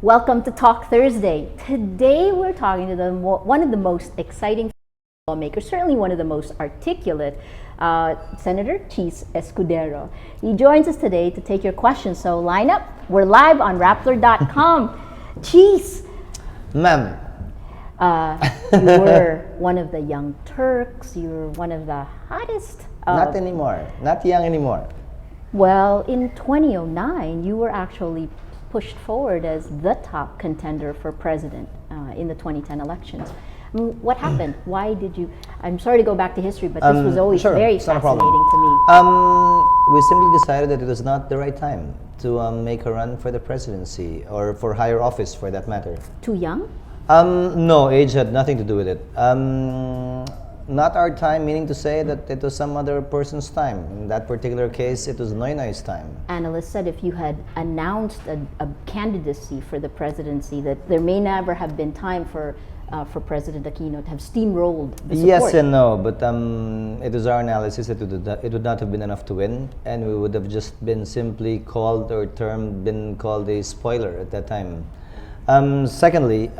Welcome to Talk Thursday. Today we're talking to one of the most exciting lawmakers, certainly one of the most articulate, Senator Chiz Escudero. He joins us today to take your questions. So line up. We're live on Rappler.com. Chiz. Ma'am. You were one of the young Turks. You were one of the hottest. Not anymore. Not young anymore. Well, in 2009, you were actually pushed forward as the top contender for president in the 2010 elections. What happened? Why did you? I'm sorry to go back to history, but this was always very fascinating to me. We simply decided that it was not the right time to make a run for the presidency or for higher office, for that matter. Too young? No, age had nothing to do with it. Not our time, meaning to say that it was some other person's time. In that particular case, it was Noynoy's time. Analysts said if you had announced a candidacy for the presidency, that there may never have been time for President Aquino to have steamrolled the support. Yes and no, but it was our analysis that it would not have been enough to win, and we would have just been simply called a spoiler at that time. Secondly,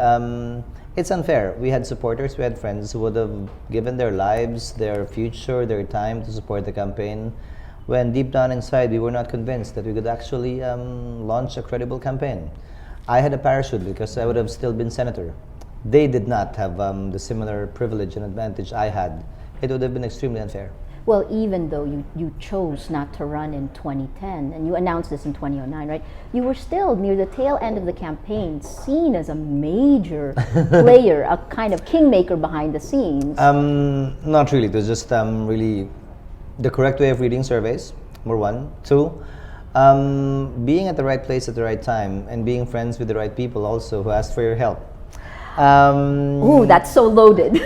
it's unfair. We had supporters, we had friends who would have given their lives, their future, their time to support the campaign, when deep down inside we were not convinced that we could actually launch a credible campaign. I had a parachute because I would have still been senator. They did not have the similar privilege and advantage I had. It would have been extremely unfair. Well, even though you chose not to run in 2010, and you announced this in 2009, right? You were still near the tail end of the campaign, seen as a major player, a kind of kingmaker behind the scenes. Not really. It was just really the correct way of reading surveys, number one. Two, being at the right place at the right time and being friends with the right people also who asked for your help. Ooh, that's so loaded.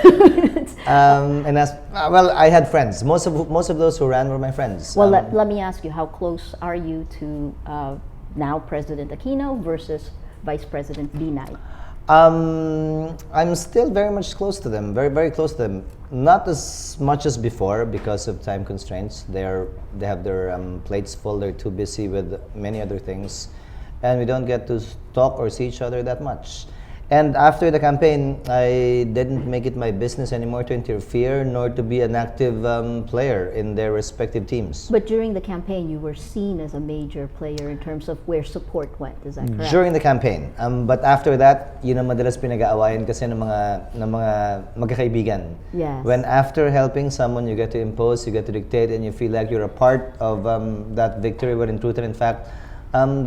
And as well, I had friends. Most of those who ran were my friends. Well, let me ask you, how close are you to now President Aquino versus Vice President Binay? I'm still very much close to them, very, very close to them. Not as much as before because of time constraints. They have their plates full. They're too busy with many other things, and we don't get to talk or see each other that much. And after the campaign, I didn't make it my business anymore to interfere nor to be an active player in their respective teams. But during the campaign, you were seen as a major player in terms of where support went. Is that correct? During the campaign. But after that, yun ang madalas pinag-aawayan kasi ng mga magkakaibigan. Yes. When after helping someone, you get to impose, you get to dictate, and you feel like you're a part of that victory, when in truth and in fact,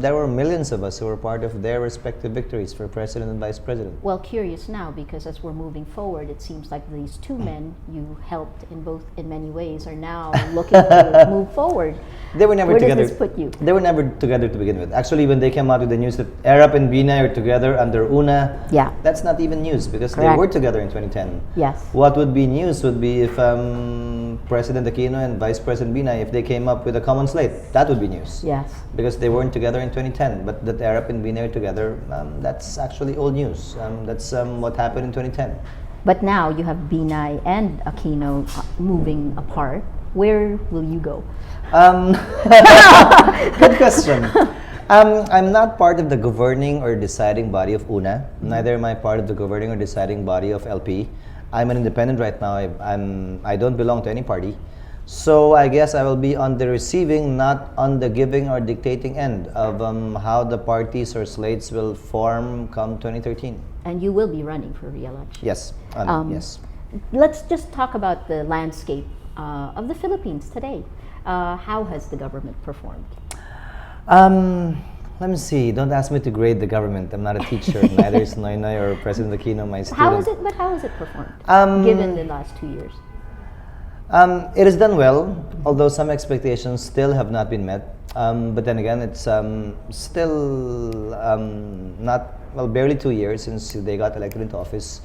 there were millions of us who were part of their respective victories for president and vice president. Well, curious now, because as we're moving forward, it seems like these two men you helped in many ways are now looking to move forward. They were never Where together. does this put you? They were never together to begin with. Actually, when they came out with the news that Erap and Binay are together under Una, yeah, that's not even news because correct. They were together in 2010. Yes. What would be news would be if President Aquino and Vice President Binay, if they came up with a common slate, that would be news. Yes. Because they weren't together in 2010, but that Erap and Binay are together, that's actually old news. That's what happened in 2010. But now you have Binay and Aquino moving apart. Where will you go? Good question. I'm not part of the governing or deciding body of UNA. Neither am I part of the governing or deciding body of LP. I'm an independent right now. I don't belong to any party. So I guess I will be on the receiving, not on the giving or dictating end of how the parties or slates will form come 2013. And you will be running for re-election. Yes. Yes. Let's just talk about the landscape of the Philippines today. How has the government performed? Let me see. Don't ask me to grade the government. I'm not a teacher. Neither is Noynoy or President Aquino, my student. How has it performed, given the last 2 years? It has done well, although some expectations still have not been met. But then again, it's still barely 2 years since they got elected into office.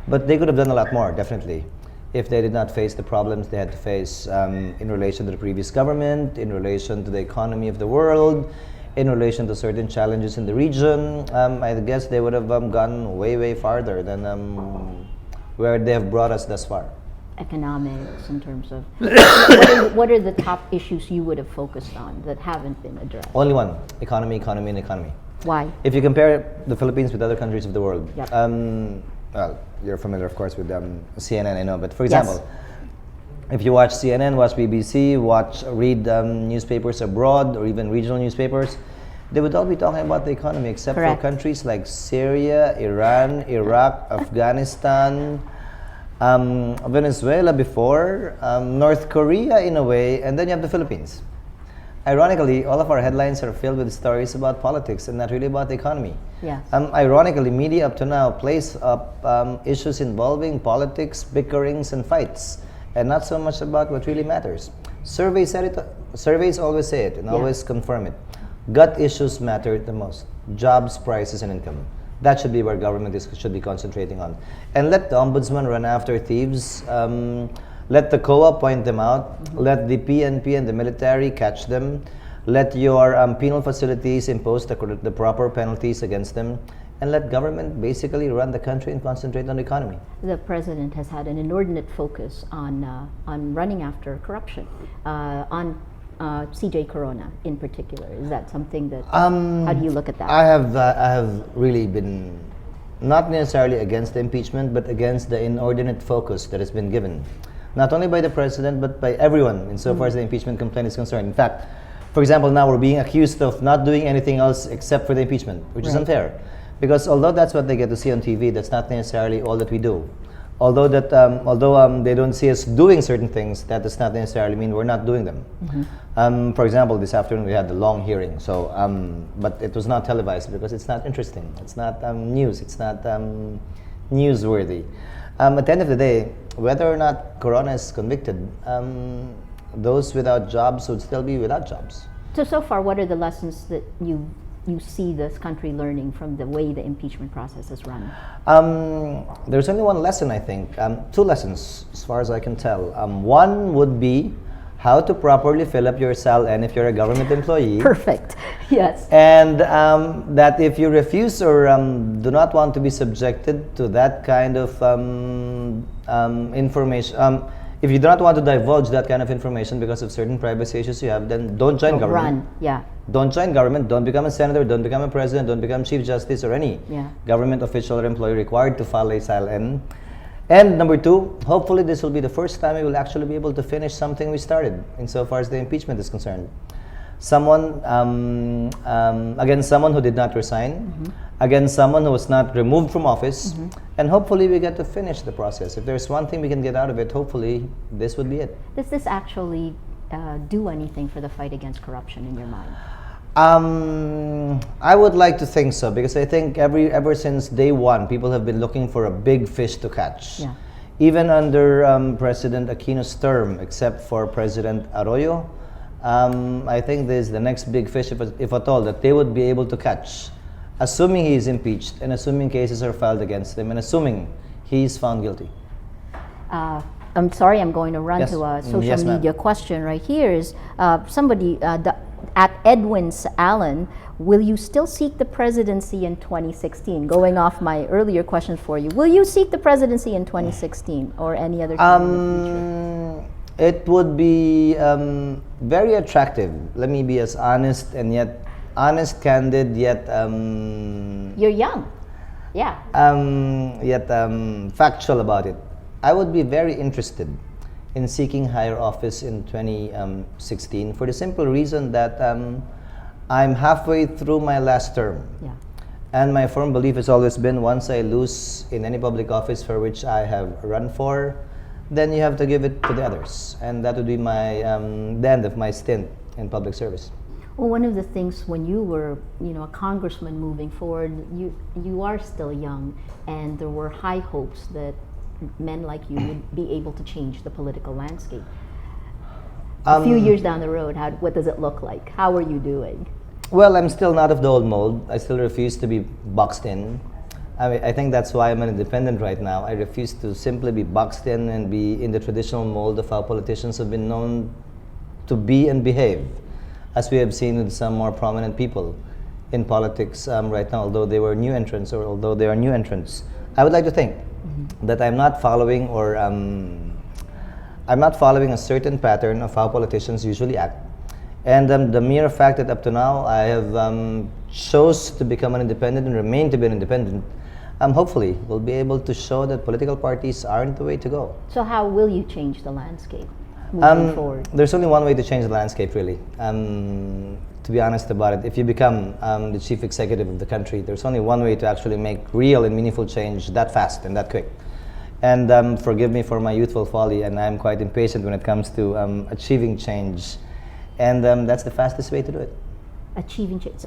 But they could have done a lot more, definitely, if they did not face the problems they had to face in relation to the previous government, in relation to the economy of the world, in relation to certain challenges in the region. I guess they would have gone way, way farther than where they have brought us thus far. Economics, in terms of what are the top issues you would have focused on that haven't been addressed? Only one: economy, economy, and economy. Why? If you compare the Philippines with other countries of the world, Yep. well, you're familiar, of course, with CNN, I know. But for Yes. example, if you watch CNN, watch BBC, read newspapers abroad, or even regional newspapers, they would all be talking about the economy, except Correct. for countries like Syria, Iran, Iraq, Afghanistan, Venezuela before, North Korea in a way, and then you have the Philippines. Ironically, all of our headlines are filled with stories about politics and not really about the economy. Yes. Ironically, media up to now plays up issues involving politics, bickerings, and fights, and not so much about what really matters. Surveys always say it and always confirm it. Gut issues matter the most: jobs, prices, and income. That should be where government should be concentrating on. And let the ombudsman run after thieves. Let the COA point them out. Let the PNP and the military catch them. Let your penal facilities impose the proper penalties against them. And let government basically run the country and concentrate on the economy. The president has had an inordinate focus on running after corruption, on CJ Corona in particular. Is that something that? How do you look at that? I have really been not necessarily against the impeachment, but against the inordinate focus that has been given, not only by the president but by everyone insofar as the impeachment complaint is concerned. In fact, for example, now we're being accused of not doing anything else except for the impeachment, which is unfair. Because although that's what they get to see on TV, that's not necessarily all that we do. Although they don't see us doing certain things, that does not necessarily mean we're not doing them. For example, this afternoon we had the long hearing, but it was not televised because it's not interesting. It's not news. It's not newsworthy. At the end of the day, whether or not Corona is convicted, those without jobs would still be without jobs. So far, what are the lessons that you see this country learning from the way the impeachment process is run? There's only one lesson, I think. Two lessons, as far as I can tell. One would be how to properly fill up your SAL-N if you're a government employee. Perfect. Yes. And that if you refuse or do not want to be subjected to that kind of information, if you do not want to divulge that kind of information because of certain privacy issues you have, then don't join government. Don't join government. Don't become a senator. Don't become a president. Don't become chief justice or any government official or employee required to file a SAL-N. And number two, hopefully this will be the first time we will actually be able to finish something we started insofar as the impeachment is concerned. Someone, against someone who did not resign, against someone who was not removed from office, and hopefully we get to finish the process. If there's one thing we can get out of it, hopefully this would be it. Does this actually do anything for the fight against corruption in your mind? I would like to think so, because I think ever since day one, people have been looking for a big fish to catch. Yeah. Even under President Aquino's term, except for President Arroyo, I think this is the next big fish, if at all, that they would be able to catch, assuming he is impeached and assuming cases are filed against him and assuming he is found guilty. I'm sorry, I'm going to run to a social media question right here. Is somebody at Edwin's Allen, will you still seek the presidency in 2016? Going off my earlier questions for you, will you seek the presidency in 2016 or any other time in the future? It would be very attractive. Let me be as honest and yet honest, candid, yet you're young, yeah. Yet factual about it. I would be very interested in seeking higher office in 2016 for the simple reason that I'm halfway through my last term. Yeah. And my firm belief has always been, once I lose in any public office for which I have run for, then you have to give it to the others. And that would be my the end of my stint in public service. Well, one of the things when you were, a congressman moving forward, you are still young, and there were high hopes that men like you would be able to change the political landscape. A few years down the road, what does it look like? How are you doing? Well, I'm still not of the old mold. I still refuse to be boxed in. I think that's why I'm an independent right now. I refuse to simply be boxed in and be in the traditional mold of how politicians have been known to be and behave, as we have seen with some more prominent people in politics right now, although they were new entrants or although they are new entrants. I would like to think that I'm not following a certain pattern of how politicians usually act. And the mere fact that up to now I have chose to become an independent and remain to be an independent, hopefully will be able to show that political parties aren't the way to go. So how will you change the landscape moving forward? There's only one way to change the landscape, really. To be honest about it, if you become the chief executive of the country, there's only one way to actually make real and meaningful change that fast and that quick. And forgive me for my youthful folly, and I'm quite impatient when it comes to achieving change. And that's the fastest way to do it. Achieving change.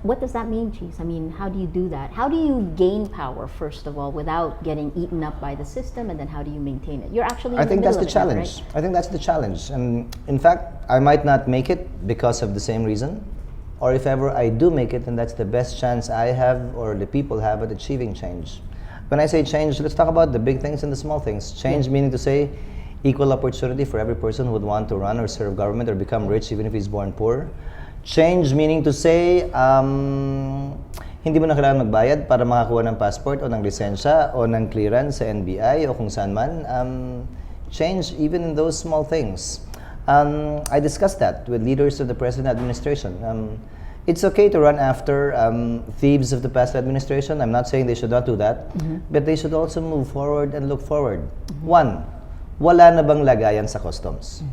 What does that mean, Chiz? I mean, how do you do that? How do you gain power, first of all, without getting eaten up by the system? And then how do you maintain it? You're actually I think that's the middle of it now, challenge. right? I think that's the challenge. And in fact, I might not make it because of the same reason. Or if ever I do make it, then that's the best chance I have or the people have at achieving change. When I say change, let's talk about the big things and the small things. Change meaning to say equal opportunity for every person who would want to run or serve government or become rich even if he's born poor. Change meaning to say, hindi mo na kailangan magbayad para makakuha ng passport o ng lisensya o ng clearance sa NBI o kung saan man. Change even in those small things. I discussed that with leaders of the present administration. It's okay to run after thieves of the past administration. I'm not saying they should not do that, but they should also move forward and look forward. One, wala na bang lagayan sa customs?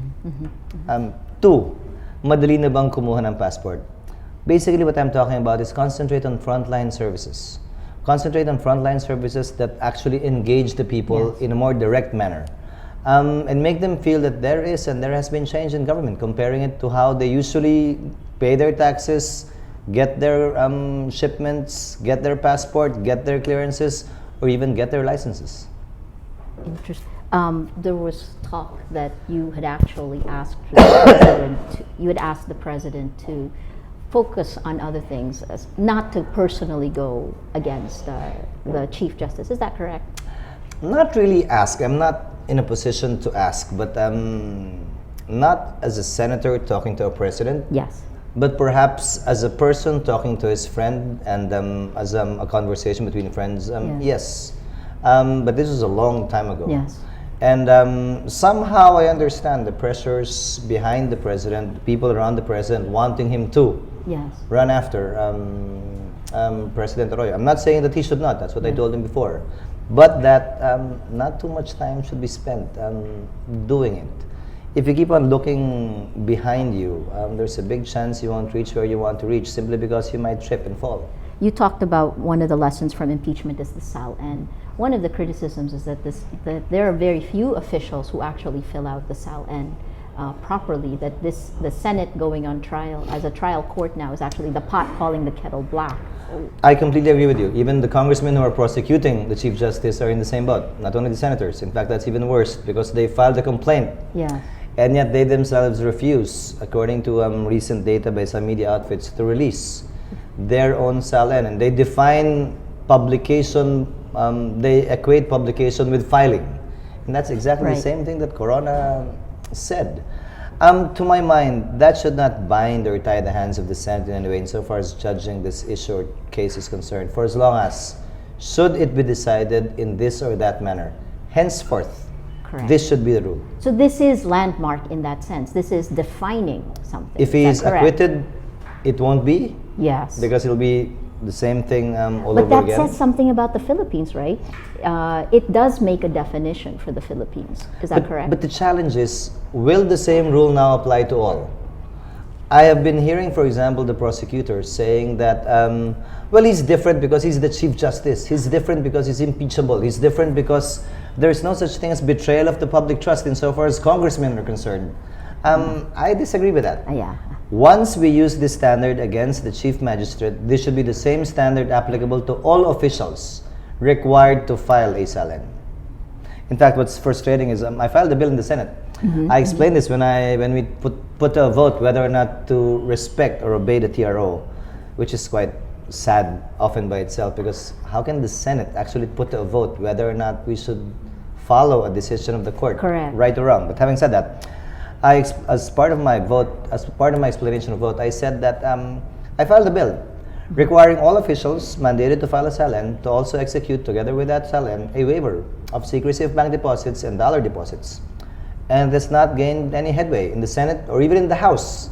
Two, madali na bang kumuha ng passport? Basically, what I'm talking about is concentrate on frontline services. Concentrate on frontline services that actually engage the people in a more direct manner. And make them feel that there is and there has been change in government, comparing it to how they usually pay their taxes, get their shipments, get their passport, get their clearances, or even get their licenses. Interesting. There was talk that you had actually asked the president. You had asked the president to focus on other things, not to personally go against the Chief Justice. Is that correct? Not really ask. I'm not in a position to ask, but not as a senator talking to a president. Yes. But perhaps as a person talking to his friend and as a conversation between friends, yes. But this was a long time ago. Yes. And somehow I understand the pressures behind the president, the people around the president wanting him to run after President Arroyo. I'm not saying that he should not, that's what I told him before. But that not too much time should be spent doing it. If you keep on looking behind you, there's a big chance you won't reach where you want to reach simply because you might trip and fall. You talked about one of the lessons from impeachment is the SAL-N. One of the criticisms is that there are very few officials who actually fill out the SAL-N properly, that the Senate going on trial as a trial court now is actually the pot calling the kettle black. I completely agree with you. Even the congressmen who are prosecuting the Chief Justice are in the same boat, not only the senators. In fact, that's even worse because they filed a complaint. Yeah. And yet they themselves refuse, according to recent data by some media outfits, to release their own SAL-N. And they define publication, they equate publication with filing. And that's exactly the same thing that Corona said. To my mind, that should not bind or tie the hands of the Senate in any way insofar as judging this issue or case is concerned, for as long as, should it be decided in this or that manner, henceforth, this should be the rule. So this is landmark in that sense. This is defining something. If he is acquitted, it won't be? Yes. Because it'll be the same thing all but over that again. says something about the Philippines, right? It does make a definition for the Philippines. Is that correct? But the challenge is, will the same rule now apply to all? I have been hearing, for example, the prosecutors saying that, well, he's different because he's the Chief Justice. He's different because he's impeachable. He's different because there's no such thing as betrayal of the public trust insofar as congressmen are concerned. I disagree with that. Yeah. Once we use this standard against the Chief Magistrate, this should be the same standard applicable to all officials required to file a SAL-N. In fact, what's frustrating is I filed a bill in the Senate. I explained this when we put a vote whether or not to respect or obey the TRO, which is quite sad often by itself, because how can the Senate actually put a vote whether or not we should follow a decision of the court, right or wrong? But having said that, as part of my explanation of vote, I said that I filed a bill requiring all officials mandated to file a SAL-N to also execute, together with that SAL-N, a waiver of secrecy of bank deposits and dollar deposits. and has not gained any headway in the Senate or even in the House.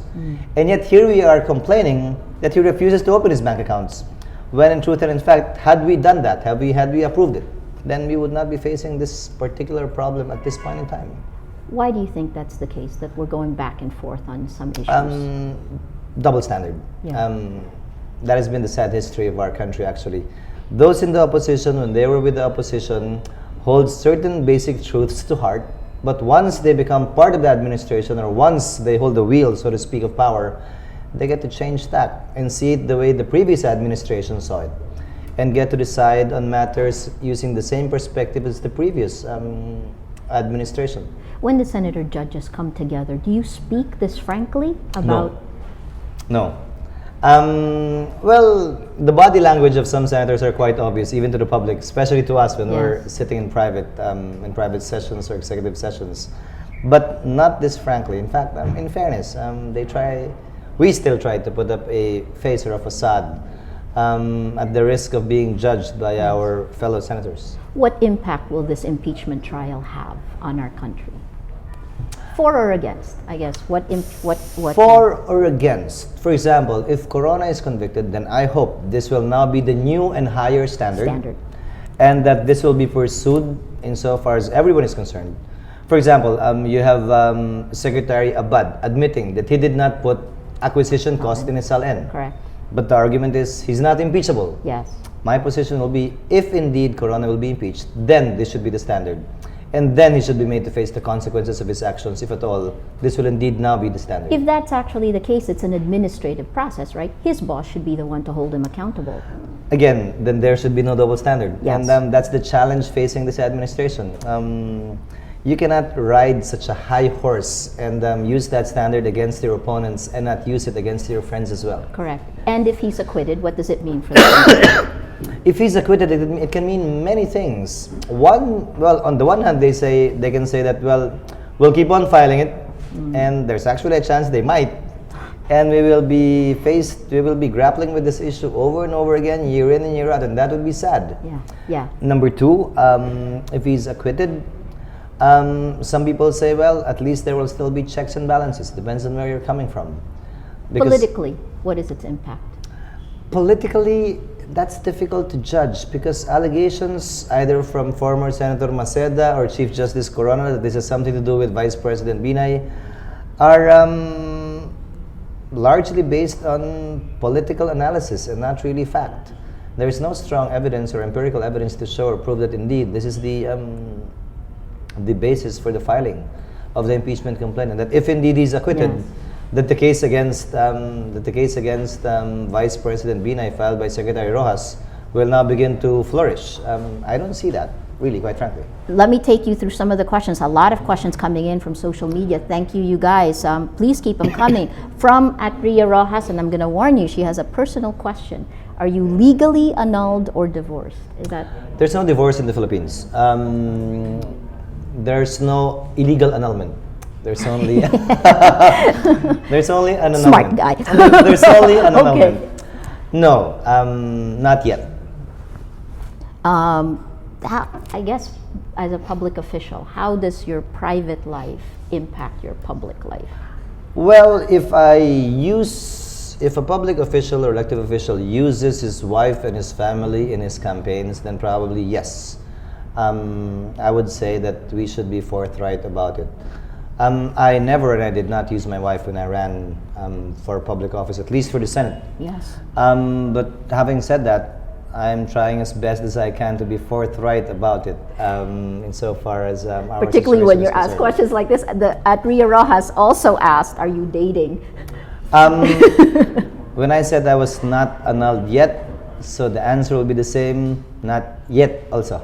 And yet here we are complaining that he refuses to open his bank accounts, when in truth and in fact, had we done that, had we approved it, then we would not be facing this particular problem at this point in time. Why do you think that's the case, that we're going back and forth on some issues? Double standard. Yeah. That has been the sad history of our country, actually. Those in the opposition, when they were with the opposition, hold certain basic truths to heart, but once they become part of the administration, or once they hold the wheel, so to speak, of power, they get to change that and see it the way the previous administration saw it, and get to decide on matters using the same perspective as the previous administration. When the senator judges come together, do you speak this frankly about? No. Well, the body language of some senators are quite obvious, even to the public, especially to us when we're sitting in private sessions or executive sessions. But not this frankly. In fact, in fairness, we still try to put up a face or a facade at the risk of being judged by our fellow senators. What impact will this impeachment trial have on our country? For or against, I guess. What? For or against. For example, if Corona is convicted, then I hope this will now be the new and higher standard. And that this will be pursued insofar as everyone is concerned. For example, you have Secretary Abad admitting that he did not put acquisition cost in his SLN. Correct. But the argument is he's not impeachable. Yes. My position will be, if indeed Corona will be impeached, then this should be the standard. And then he should be made to face the consequences of his actions, if at all. This will indeed now be the standard. If that's actually the case, it's an administrative process, right? His boss should be the one to hold him accountable. Again, then there should be no double standard. Yes. And that's the challenge facing this administration. You cannot ride such a high horse and use that standard against your opponents and not use it against your friends as well. Correct. And if he's acquitted, what does it mean for the If he's acquitted, it can mean many things. Well, on the one hand, they can say that, well, we'll keep on filing it, and there's actually a chance they might, and we will be grappling with this issue over and over again, year in and year out, and that would be sad. Yeah. Number two, if he's acquitted, some people say, well, at least there will still be checks and balances. Depends on where you're coming from. Because politically, what is its impact? politically, that's difficult to judge because allegations either from former Senator Maceda or Chief Justice Corona that this has something to do with Vice President Binay are largely based on political analysis and not really fact. There is no strong evidence or empirical evidence to show or prove that indeed this is the basis for the filing of the impeachment complaint, and that if indeed he's acquitted, Yes. that the case against Vice President Binay filed by Secretary Rojas will now begin to flourish. I don't see that, really, quite frankly. Let me take you through some of the questions. A lot of questions coming in from social media. Thank you, you guys. Please keep them coming. From Ria Rojas, and I'm going to warn you, she has a personal question. Are you legally annulled or divorced? Is that? There's no divorce in the Philippines. There's no illegal annulment. There's only there's only an annulment. Smart guy. There's only an annulment. Okay. No, not yet. I guess as a public official, how does your private life impact your public life? Well, if a public official or elected official uses his wife and his family in his campaigns, then probably yes. I would say that we should be forthright about it. I did not use my wife when I ran for public office, at least for the Senate. Yes. But having said that, I'm trying as best as I can to be forthright about it, insofar as our Particularly when situation you're is asked concerned. questions like this. Ria Rojas also asked, are you dating? When I said I was not annulled yet, so the answer will be the same, not yet also.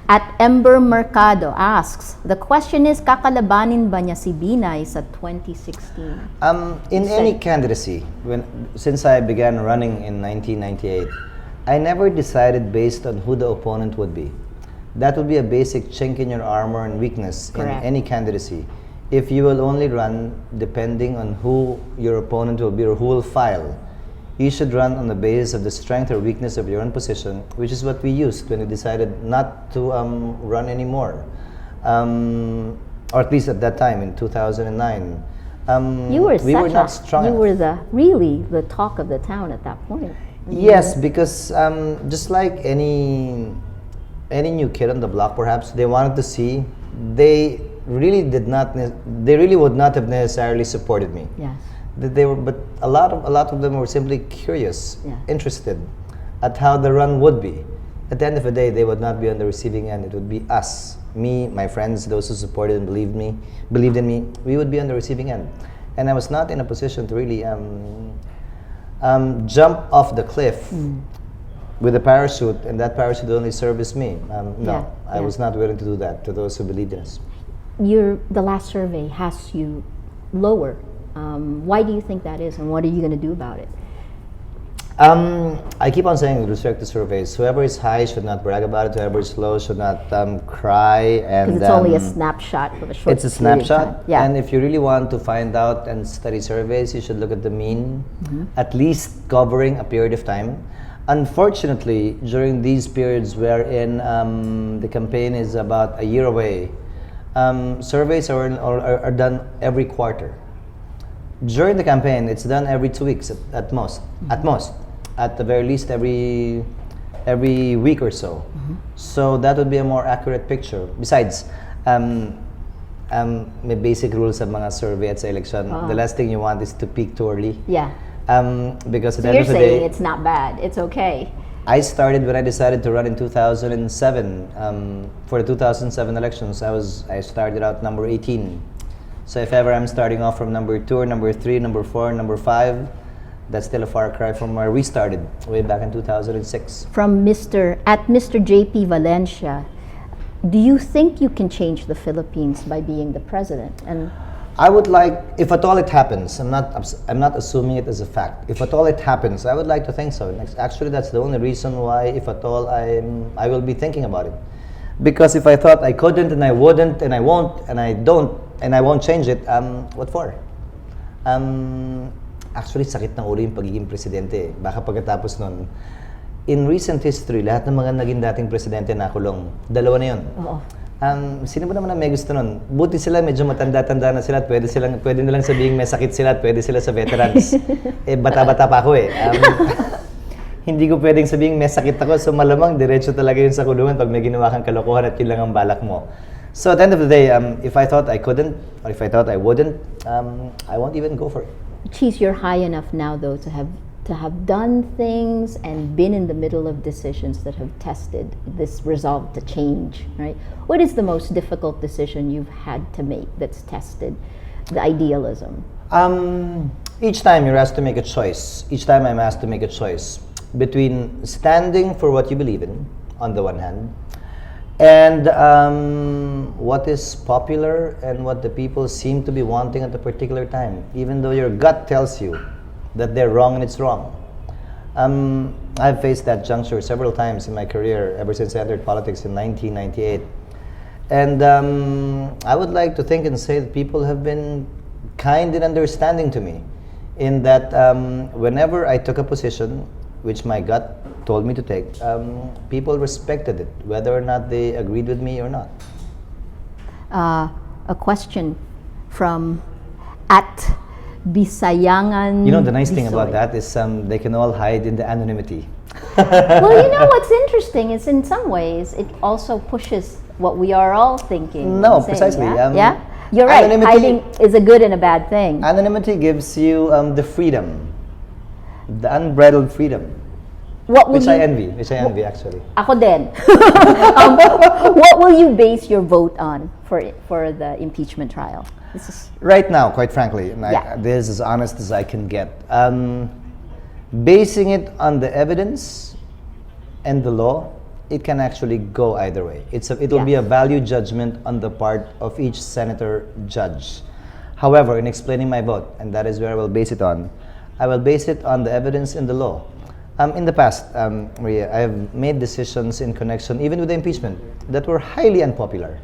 At Ember Mercado asks, the question is, kakalabanin ba niya si Binay sa 2016? In any candidacy, since I began running in 1998, I never decided based on who the opponent would be. That would be a basic chink in your armor and weakness Correct. in any candidacy. If you will only run depending on who your opponent will be or who will file, you should run on the basis of the strength or weakness of your own position, which is what we used when we decided not to run anymore. or at least at that time in 2009. You were we were not strong you enough. were really the talk of the town at that point. Yes, because just like any new kid on the block, perhaps they wanted to see. They really did not. They really would not have necessarily supported me. Yes. They were, but a lot of them were simply curious, Yeah. interested at how the run would be. At the end of the day, they would not be on the receiving end. It would be us, me, my friends, those who supported and believed in me. We would be on the receiving end, and I was not in a position to really jump off the cliff with a parachute, and that parachute only serviced me. No, Yeah, I yeah. was not willing to do that to those who believed in us. The last survey has you lower. Why do you think that is, and what are you going to do about it? I keep on saying with respect to surveys, whoever is high should not brag about it. Whoever is low should not cry. And Because it's only a snapshot of a short it's a period of snapshot. time. Yeah. And if you really want to find out and study surveys, you should look at the mean, at least covering a period of time. Unfortunately, during these periods wherein the campaign is about a year away, surveys are done every quarter. During the campaign, it's done every 2 weeks at most. At most, at the very least, every week or so. So that would be a more accurate picture. Besides, may basic rules sa mga survey at sa election. The last thing you want is to peak too early. Yeah. Because at So the you're end of the saying day, it's not bad. It's okay. I started when I decided to run in 2007 for the 2007 elections. I started out number 18. So if ever I'm starting off from number 2 or number 3, number 4, number 5, that's still a far cry from where we started way back in 2006. From Mr. JP Valencia, do you think you can change the Philippines by being the president? And I would like, if at all it happens, I'm not assuming it as a fact. If at all it happens, I would like to think so. Actually, that's the only reason why, if at all, I will be thinking about it. Because if I thought I couldn't and I wouldn't and I won't and I don't and I won't change it, what for? Actually, sakit ng ulo yung pagiging presidente. Baka pagkatapos nun, in recent history, lahat ng mga naging dating presidente nakulong. Dalawa na yun. Oo. Sino ba naman ang may gusto nun? Buti sila, medyo matanda-tanda na sila at pwede nilang sabihin may sakit sila at pwede sila sa veterans. Bata-bata pa ako eh. Hindi ko pwedeng sabihin may sakit ako, so malamang diretso talaga yun sa kulungan pag may ginawa kang kalokohan at yun lang ang balak mo. So at the end of the day, if I thought I couldn't, or if I thought I wouldn't, I won't even go for it. Chiz, you're high enough now, though, to have done things and been in the middle of decisions that have tested this resolve to change, right? What is the most difficult decision you've had to make that's tested the idealism? Each time you're asked to make a choice, each time I'm asked to make a choice between standing for what you believe in, on the one hand, and what is popular and what the people seem to be wanting at a particular time, even though your gut tells you that they're wrong and it's wrong. I've faced that juncture several times in my career ever since I entered politics in 1998. And I would like to think and say that people have been kind and understanding to me in that whenever I took a position which my gut told me to take, people respected it, whether or not they agreed with me or not. A question from at Bisayangan. You know, the nice thing Bisoy. about that is they can all hide in the anonymity. Well, you know what's interesting is in some ways it also pushes what we are all thinking. No, and saying, precisely. Yeah? Yeah? You're right. Anonymity- Hiding is a good and a bad thing. Anonymity gives you the freedom, the unbridled freedom, What will which you, I envy actually. Ako din. What will you base your vote on for the impeachment trial? This is Right now, quite frankly, and Yeah. this is as honest as I can get. Basing it on the evidence and the law, it can actually go either way. It will be a Yes. value judgment on the part of each senator judge. However, in explaining my vote, and that is where I will base it on, I will base it on the evidence in the law. In the past, Maria, I have made decisions in connection, even with the impeachment, that were highly unpopular.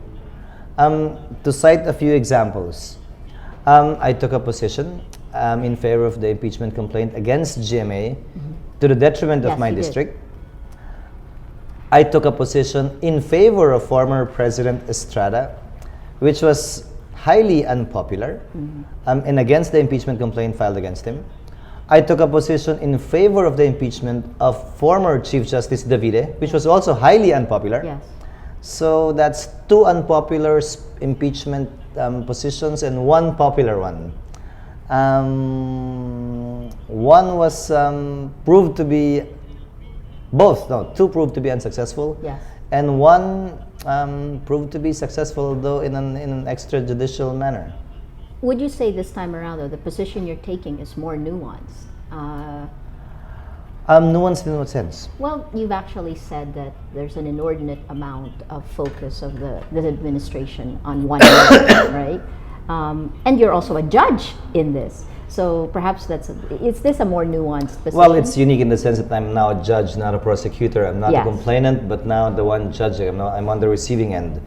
To cite a few examples, I took a position in favor of the impeachment complaint against GMA to the detriment of Yes, my you did. district. I took a position in favor of former President Estrada which was highly unpopular and against the impeachment complaint filed against him. I took a position in favor of the impeachment of former Chief Justice Davide, which was also highly unpopular. Yes. So that's two unpopular impeachment positions and one popular one. One was proved to be two proved to be unsuccessful. Yes. And one proved to be successful, though in an extrajudicial manner. Would you say this time around, though, the position you're taking is more nuanced? Nuanced in what sense? Well, you've actually said that there's an inordinate amount of focus of the administration on one area, right? And you're also a judge in this. So perhaps is this a more nuanced position? Well, it's unique in the sense that I'm now a judge, not a prosecutor. I'm not Yes. a complainant, but now the one judging. I'm on the receiving end.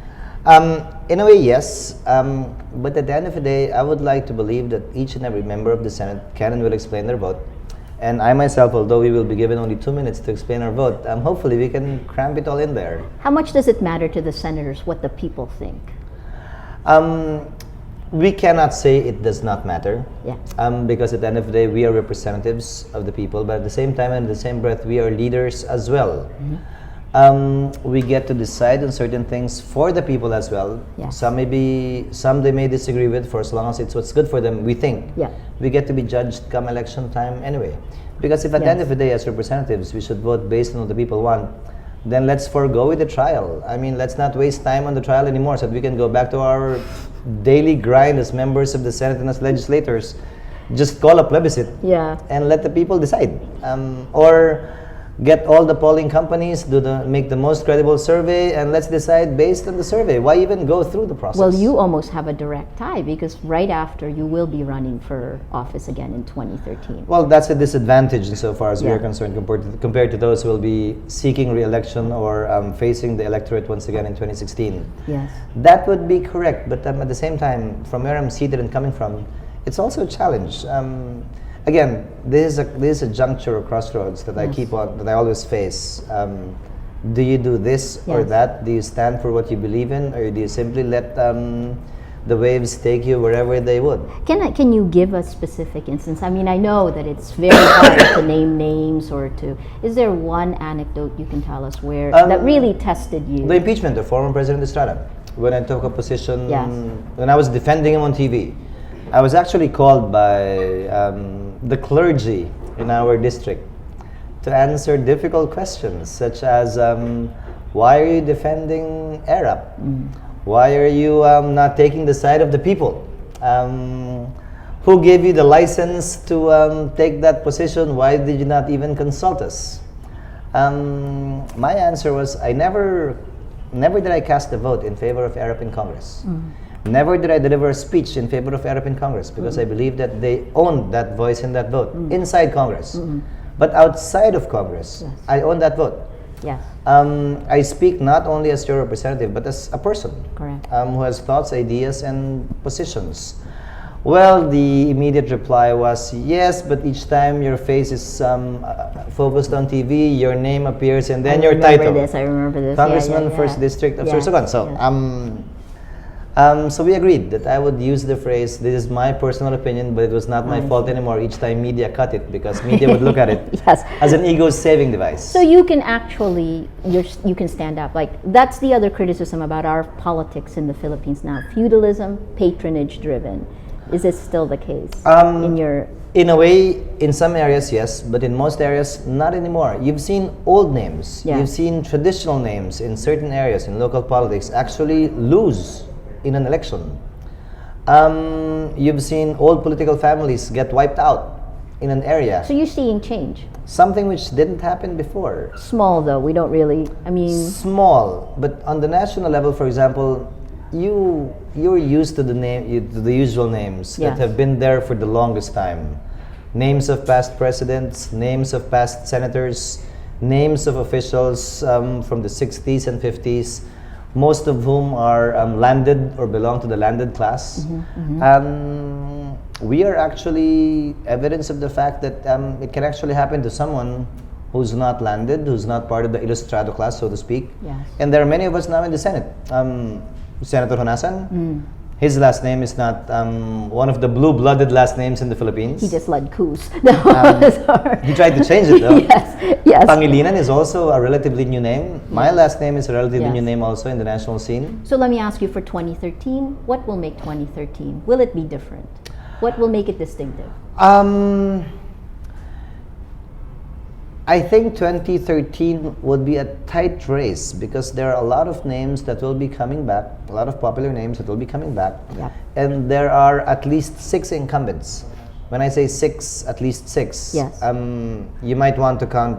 In a way, yes. But at the end of the day, I would like to believe that each and every member of the Senate can and will explain their vote. And I myself, although we will be given only 2 minutes to explain our vote, hopefully we can cram it all in there. How much does it matter to the senators what the people think? We cannot say it does not matter. Yeah. Because at the end of the day, we are representatives of the people, but at the same time and in the same breath, we are leaders as well. We get to decide on certain things for the people as well. Yes. Some they may disagree with, for as long as it's what's good for them, we think. Yeah. We get to be judged come election time anyway. Because if at the end of the day, as representatives, we should vote based on what the people want, then let's forego with the trial. I mean, let's not waste time on the trial anymore so that we can go back to our daily grind as members of the Senate and as legislators. Just call a plebiscite and let the people decide. Or get all the polling companies, make the most credible survey, and let's decide based on the survey. Why even go through the process? Well, you almost have a direct tie because right after you will be running for office again in 2013. Well, that's a disadvantage insofar as we are concerned compared to those who will be seeking re-election or facing the electorate once again in 2016. Yes. That would be correct, but at the same time, from where I'm seated and coming from, it's also a challenge. Again, this is a juncture or crossroads that I always face. Do you do this or that? Do you stand for what you believe in, or do you simply let the waves take you wherever they would? Can you give a specific instance? I mean, I know that it's very hard to name names or to. Is there one anecdote you can tell us where that really tested you? The impeachment of former President Estrada. When I took a position, when I was defending him on TV, I was actually called by the clergy in our district to answer difficult questions such as why are you defending Arab? Why are you not taking the side of the people? Who gave you the license to take that position? Why did you not even consult us? My answer was I never did I cast a vote in favor of Arab in Congress. Never did I deliver a speech in favor of Arab in Congress because I believe that they owned that voice in that vote inside Congress. But outside of Congress, I own that vote. Yes. I speak not only as your representative, but as a person who has thoughts, ideas, and positions. Well, the immediate reply was, yes, but each time your face is focused on TV, your name appears and then your title. I remember this. Congressman, 1st District of Sorsogon. So we agreed that I would use the phrase, this is my personal opinion, but it was not my fault anymore each time media cut it because media would look at it as an ego-saving device. So you can actually, you can stand up. Like, that's the other criticism about our politics in the Philippines now. Feudalism, patronage-driven. Is this still the case In a way, in some areas, yes, but in most areas, not anymore. You've seen old names, you've seen traditional names in certain areas in local politics actually lose in an election. You've seen old political families get wiped out in an area. So you're seeing change. Something which didn't happen before. Small though, we don't really, Small, but on the national level, for example, you're used to the usual names that have been there for the longest time. Names of past presidents, names of past senators, names of officials from the 60s and 50s, most of whom are landed or belong to the landed class. We are actually evidence of the fact that it can actually happen to someone who's not landed, who's not part of the ilustrado class, so to speak. And there are many of us now in the Senate. Senator Honasan. His last name is not one of the blue-blooded last names in the Philippines. He just led coups. No, sorry. He tried to change it though. Yes. Pangilinan is also a relatively new name. My last name is a relatively Yes. new name also in the national scene. So let me ask you, for 2013, what will make 2013? Will it be different? What will make it distinctive? I think 2013 would be a tight race because there are a lot of names that will be coming back, a lot of popular names that will be coming back, Yep. and there are at least 6 incumbents. When I say 6, at least 6. Yes. You might want to count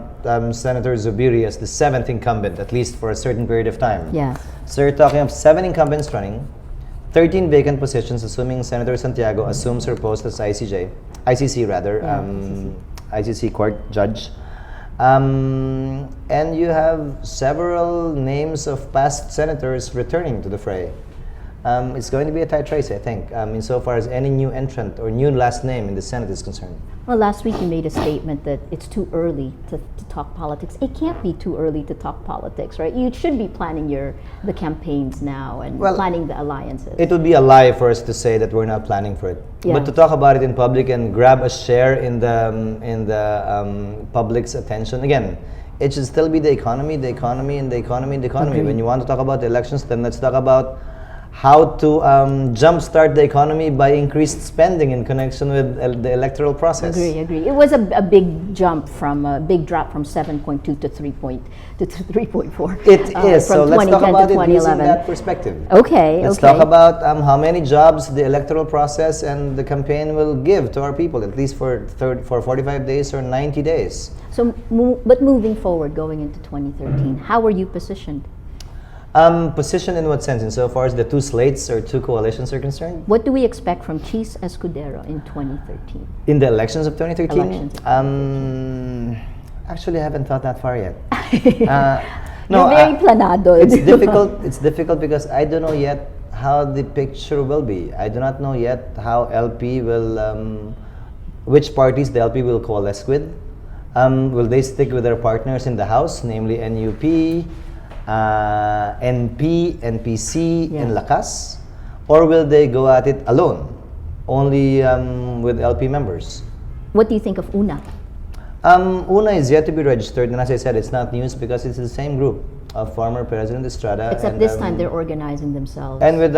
Senator Zubiri as the 7th incumbent, at least for a certain period of time. Yes. So you're talking of 7 incumbents running, 13 vacant positions, assuming Senator Santiago assumes her post as ICC rather, ICC court judge. And you have several names of past senators returning to the fray. It's going to be a tight race, I think, insofar as any new entrant or new last name in the Senate is concerned. Well, last week you made a statement that it's too early to talk politics. It can't be too early to talk politics, right? You should be planning the campaigns now and planning the alliances. It would be a lie for us to say that we're not planning for it. Yeah. But to talk about it in public and grab a share in the public's attention, again, it should still be the economy. Agreed. When you want to talk about the elections, then let's talk about how to jumpstart the economy by increased spending in connection with the electoral process. Agree. It was a big drop from 7.2 to 3.4. It is. So let's talk about it using 2011. that perspective. Okay. Let's talk about how many jobs the electoral process and the campaign will give to our people, at least for 45 days or 90 days. So, but moving forward, going into 2013, how are you positioned? Position in what sense? Insofar as the 2 slates or 2 coalitions are concerned? What do we expect from Chiz Escudero in 2013? In the elections of 2013? Elections. Actually, I haven't thought that far yet. You're very planado. It's difficult. It's difficult because I don't know yet how the picture will be. I do not know yet how LP will, which parties the LP will coalesce with. Will they stick with their partners in the House, namely NUP, NP, NPC, and Lakas? Or will they go at it alone, only with LP members? What do you think of UNA? UNA is yet to be registered, and as I said, it's not news because it's the same group of former President Estrada. Except this time they're organizing themselves. And with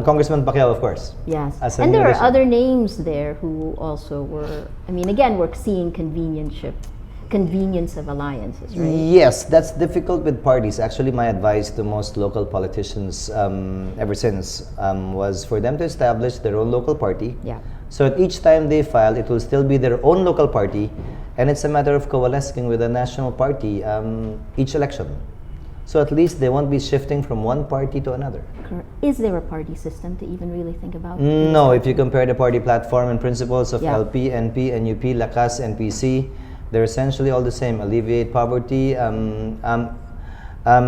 Congressman Pacquiao, of course. Yes. As a And there new are addition. other names there who also were, I mean, again, we're seeing convenience of alliances, right? Yes, that's difficult with parties. Actually, my advice to most local politicians ever since was for them to establish their own local party. Yeah. So at each time they file, it will still be their own local party, and it's a matter of coalescing with a national party each election. So at least they won't be shifting from one party to another. Is there a party system to even really think about? No, if you compare the party platform and principles of Yeah. LP, NP, NUP, Lakas, NPC, they're essentially all the same. Alleviate poverty,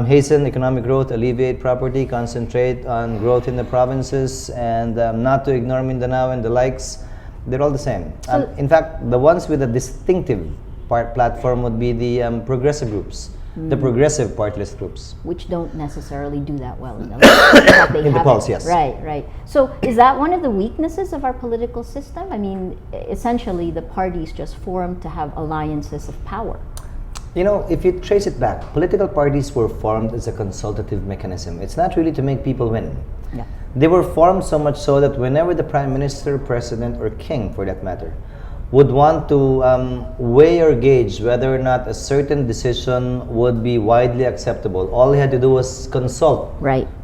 hasten economic growth, alleviate poverty, concentrate on growth in the provinces, and not to ignore Mindanao and the likes. They're all the same. In fact, the ones with a distinctive platform would be the progressive groups, the progressive party list groups. Which don't necessarily do that well in the In the polls, yes. Right. So is that one of the weaknesses of our political system? I mean, essentially the parties just form to have alliances of power. You know, if you trace it back, political parties were formed as a consultative mechanism. It's not really to make people win. Yeah. They were formed so much so that whenever the prime minister, president, or king, for that matter, would want to weigh or gauge whether or not a certain decision would be widely acceptable, all he had to do was consult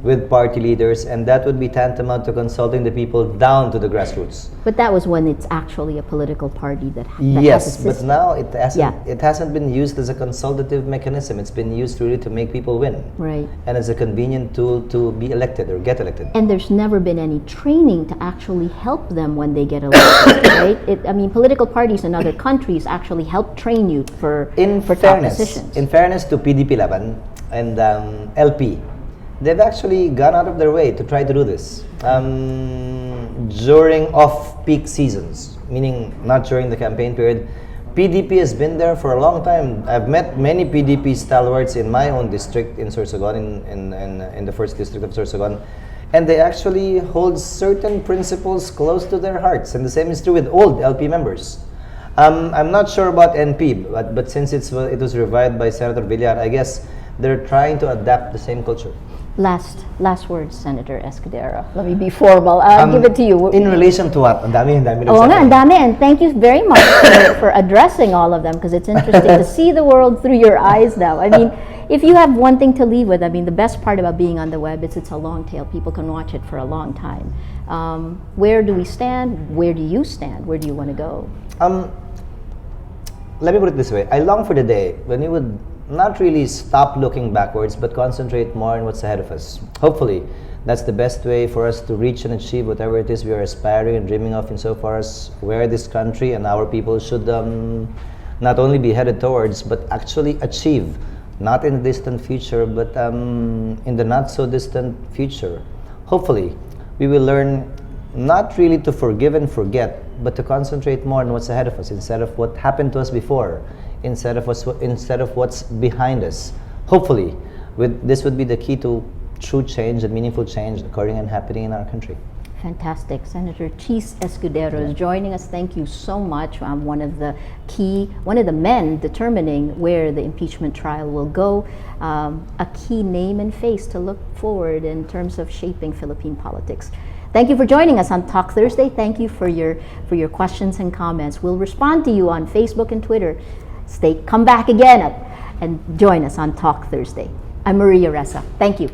with party leaders, and that would be tantamount to consulting the people down to the grassroots. But that was when it's actually a political party that yes, has a but system. now it hasn't been used as a consultative mechanism. It's been used really to make people win. Right. And as a convenient tool to be elected or get elected. And there's never been any training to actually help them when they get elected, right? I mean, political parties in other countries actually help train you for top positions. In fairness to PDP Laban and LP, they've actually gone out of their way to try to do this during off-peak seasons, meaning not during the campaign period. PDP has been there for a long time. I've met many PDP stalwarts in my own district in Sorsogon, in the first district of Sorsogon, And they actually hold certain principles close to their hearts. And the same is true with old LP members. I'm not sure about NP, but since it was revived by Senator Villar, I guess they're trying to adapt the same culture. Last words, Senator Escudero. Let me be formal. I'll give it to you. In relation to what? Ang dami Oo nga, ang dami. And thank you very much for addressing all of them, because it's interesting to see the world through your eyes now. I mean, if you have one thing to leave with, I mean, the best part about being on the web is it's a long tail. People can watch it for a long time. Where do we stand? Where do you stand? Where do you want to go? Let me put it this way. I long for the day when you would not really stop looking backwards, but concentrate more on what's ahead of us. Hopefully, that's the best way for us to reach and achieve whatever it is we are aspiring and dreaming of, insofar as where this country and our people should not only be headed towards, but actually achieve, not in the distant future, but in the not so distant future. Hopefully, we will learn not really to forgive and forget, but to concentrate more on what's ahead of us instead of what happened to us before, instead of what's behind us. Hopefully, this would be the key to true change and meaningful change occurring and happening in our country. Fantastic. Senator Chiz Escudero is joining us. Thank you so much. One of the men determining where the impeachment trial will go. A key name and face to look forward in terms of shaping Philippine politics. Thank you for joining us on Talk Thursday. Thank you for your questions and comments. We'll respond to you on Facebook and Twitter. Come back again and join us on Talk Thursday. I'm Maria Ressa. Thank you.